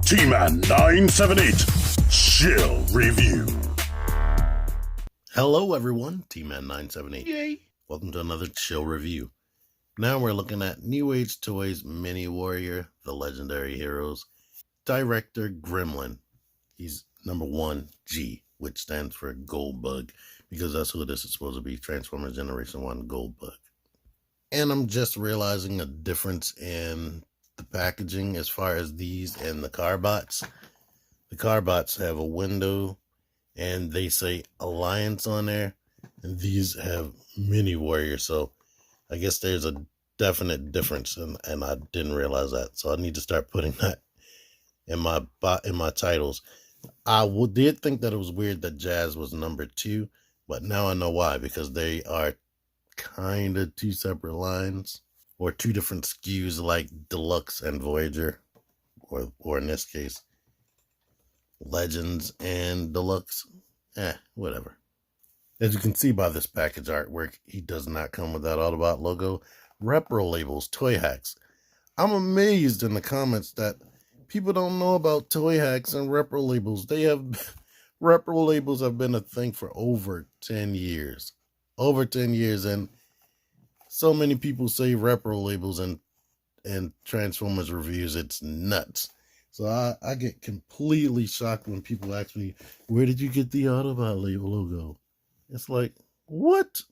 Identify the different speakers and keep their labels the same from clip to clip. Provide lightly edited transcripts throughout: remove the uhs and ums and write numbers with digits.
Speaker 1: T-Man 978 Chill Review.
Speaker 2: Hello everyone, T-Man 978.
Speaker 3: Yay!
Speaker 2: Welcome to another Chill Review. Now we're looking at Newage Toys Mini Warrior, the Legendary Heroes. Director Gremlin. He's number 1G, which stands for Goldbug, because that's who this is supposed to be, Transformers Generation 1 Goldbug. And I'm just realizing a difference in the packaging as far as these and the Carbots. The Carbots have a window and they say Alliance on there, and these have Mini Warrior, so I guess there's a definite difference, and I didn't realize that, so I need to start putting that in my titles. I did think that it was weird that Jazz was number 2, but now I know why, because they are kind of two separate lines, or two different SKUs, like Deluxe and Voyager, or in this case Legends and Deluxe. Whatever. As you can see by this package artwork, he does not come with that Autobot logo. Repro labels, toy hacks. I'm amazed in the comments that people don't know about toy hacks and repro labels. Repro labels have been a thing for over 10 years. Over 10 years, and so many people say repro labels and Transformers reviews. It's nuts. So I get completely shocked when people ask me, where did you get the Autobot label logo? It's like, what?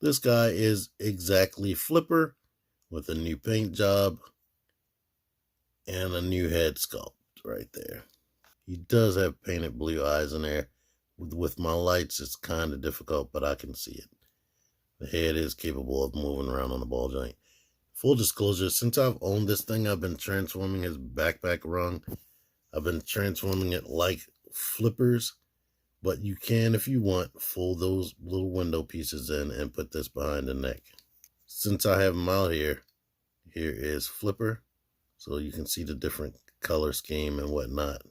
Speaker 2: This guy is exactly Flipper with a new paint job and a new head sculpt right there. He does have painted blue eyes in there. With my lights, it's kind of difficult, but I can see it. The head is capable of moving around on the ball joint. Full disclosure, since I've owned this thing, I've been transforming his backpack wrong. I've been transforming it like Flippers, but you can, if you want, fold those little window pieces in and put this behind the neck. Since I have him out here is Flipper, so you can see the different color scheme and whatnot.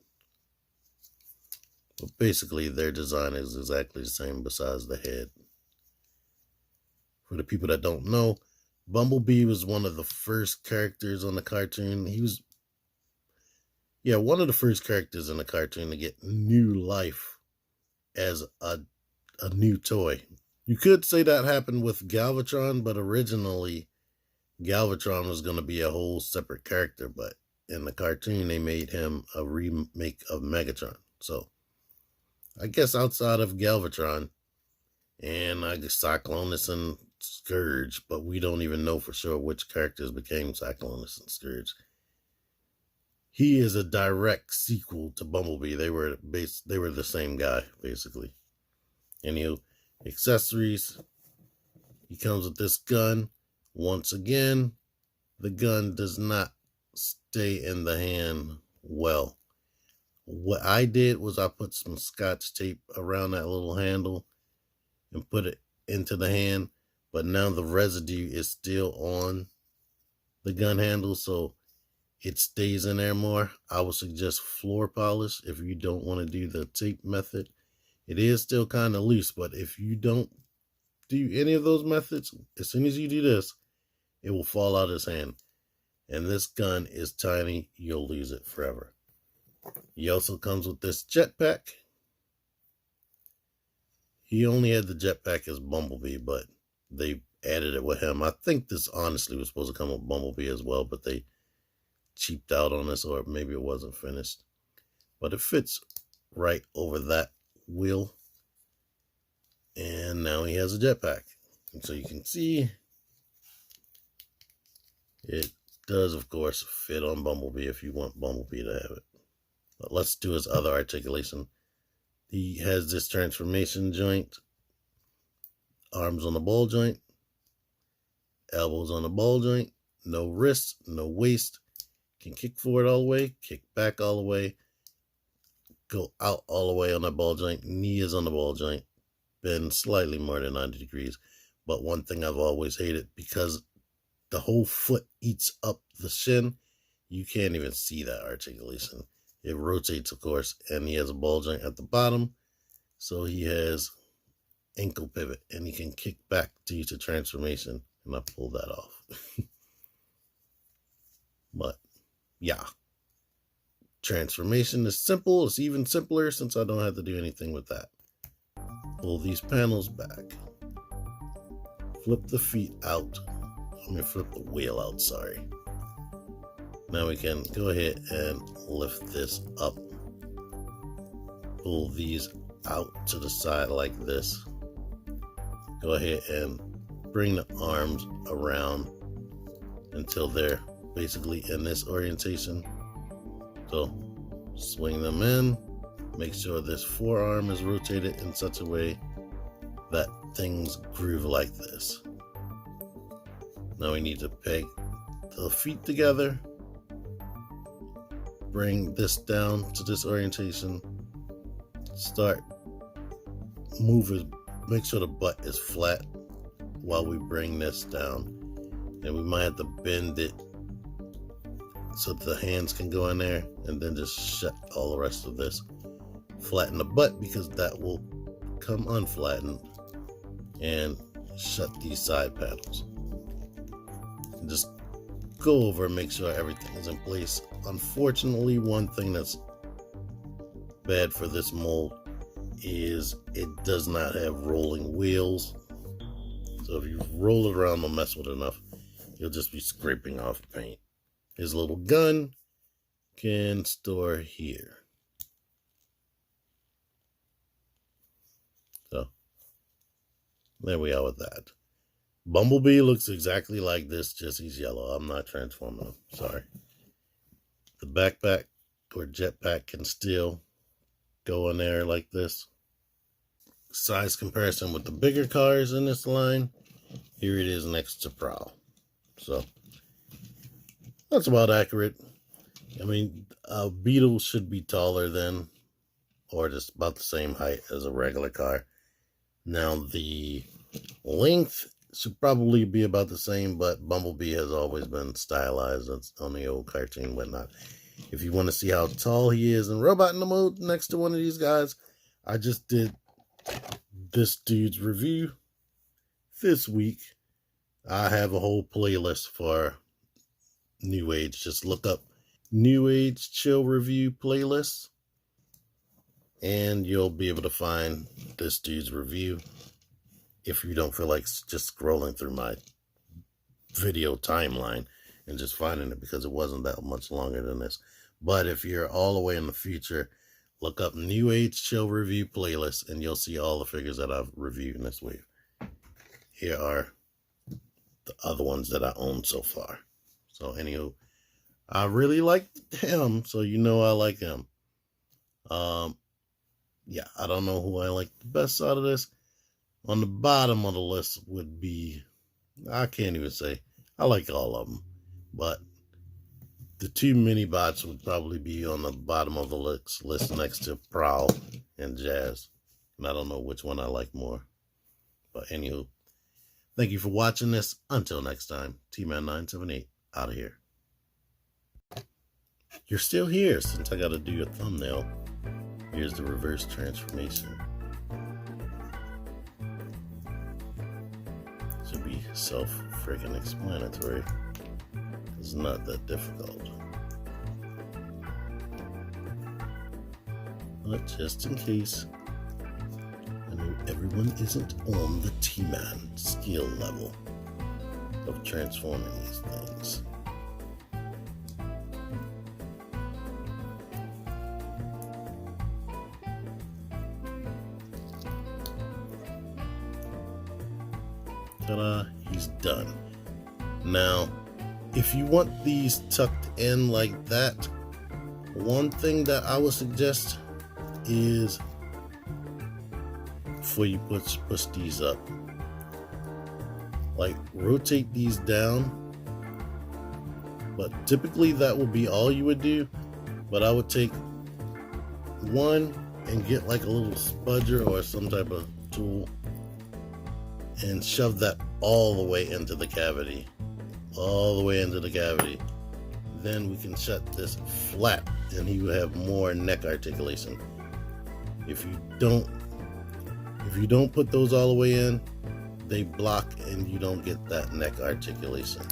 Speaker 2: But basically, their design is exactly the same besides the head. For the people that don't know, Bumblebee was one of the first characters on the cartoon. He was, one of the first characters in the cartoon to get new life as a new toy. You could say that happened with Galvatron, but originally Galvatron was going to be a whole separate character, but in the cartoon they made him a remake of Megatron. So I guess outside of Galvatron and I guess Cyclonus and Scourge, but we don't even know for sure which characters became Cyclonus and Scourge. He is a direct sequel to Bumblebee. They were the same guy, basically. Anywho, accessories. He comes with this gun. Once again, the gun does not stay in the hand well. What I did was I put some Scotch tape around that little handle and put it into the hand, but now the residue is still on the gun handle, so it stays in there more. I would suggest floor polish if you don't want to do the tape method. It is still kind of loose, but if you don't do any of those methods, as soon as you do this, it will fall out of his hand. And this gun is tiny. You'll lose it forever. He also comes with this jetpack. He only had the jetpack as Bumblebee, but they added it with him. I think this honestly was supposed to come with Bumblebee as well, but they cheaped out on this, or maybe it wasn't finished. But it fits right over that wheel. And now he has a jetpack. And so you can see it does, of course, fit on Bumblebee if you want Bumblebee to have it. But let's do his other articulation. He has this transformation joint, arms on the ball joint, elbows on the ball joint, no wrists, no waist, can kick forward all the way, kick back all the way, go out all the way on the ball joint, knee is on the ball joint, bend slightly more than 90 degrees. But one thing I've always hated, because the whole foot eats up the shin, you can't even see that articulation. It rotates, of course, and he has a ball joint at the bottom, so he has ankle pivot, and he can kick back due to transformation, and I pulled that off. But, yeah. transformation is simple. It's even simpler since I don't have to do anything with that. Pull these panels back. Flip the feet out. Flip the wheel out, sorry. Now we can go ahead and lift this up. Pull these out to the side like this. Go ahead and bring the arms around until they're basically in this orientation. So swing them in. Make sure this forearm is rotated in such a way that things groove like this. Now we need to peg the feet together. Bring this down to this orientation. Start moving. Make sure the butt is flat while we bring this down. And we might have to bend it so the hands can go in there, and then just shut all the rest of this. Flatten the butt because that will come unflattened, and shut these side panels. And just go over and make sure everything is in place. Unfortunately, one thing that's bad for this mold is it does not have rolling wheels. So if you roll it around or mess with it enough, you'll just be scraping off paint. His little gun can store here. So there we are with that. Bumblebee looks exactly like this, just he's yellow. I'm not transforming him, sorry. The backpack or jetpack can still go in there like this. Size comparison with the bigger cars in this line. Here it is next to Prowl. So that's about accurate. I mean, a Beetle should be taller than, or just about the same height as a regular car. Now the length should probably be about the same, but Bumblebee has always been stylized on the old cartoon and whatnot. If you want to see how tall he is in Robot in the Mode next to one of these guys, I just did this dude's review this week. I have a whole playlist for Newage. Just look up Newage Chill Review playlist, and you'll be able to find this dude's review if you don't feel like just scrolling through my video timeline and just finding it, because it wasn't that much longer than this. But if you're all the way in the future, look up Newage Chill Review playlist and you'll see all the figures that I've reviewed in this wave. Here are the other ones that I own so far. So anywho, I really like him, so you know I like him. Yeah, I don't know who I like the best out of this. On the bottom of the list would be, I can't even say. I like all of them, but the two mini bots would probably be on the bottom of the list next to Prowl and Jazz. And I don't know which one I like more. But anywho, thank you for watching this. Until next time, T-Man978 out of here. You're still here since I got to do a thumbnail. Here's the reverse transformation. Should be self-freaking explanatory. It's not that difficult. But just in case, I know everyone isn't on the T-Man skill level of transforming these things. Ta-da, he's done. Now, if you want these tucked in like that, one thing that I would suggest is before you push these up, like rotate these down. But typically that will be all you would do. But I would take one and get like a little spudger or some type of tool and shove that all the way into the cavity. All the way into the cavity. Then we can shut this flat and he will have more neck articulation. If you don't put those all the way in, they block and you don't get that neck articulation.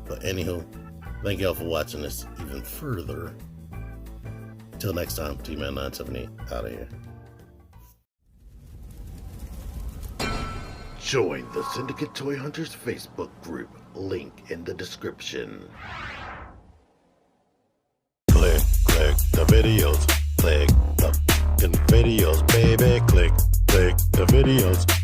Speaker 2: But anywho, Thank y'all for watching this even further. Till next time, T-Man978 out of here. Join the Syndicate Toy Hunters Facebook group. Link in the description. Click the videos. Click the videos, baby. Click the videos.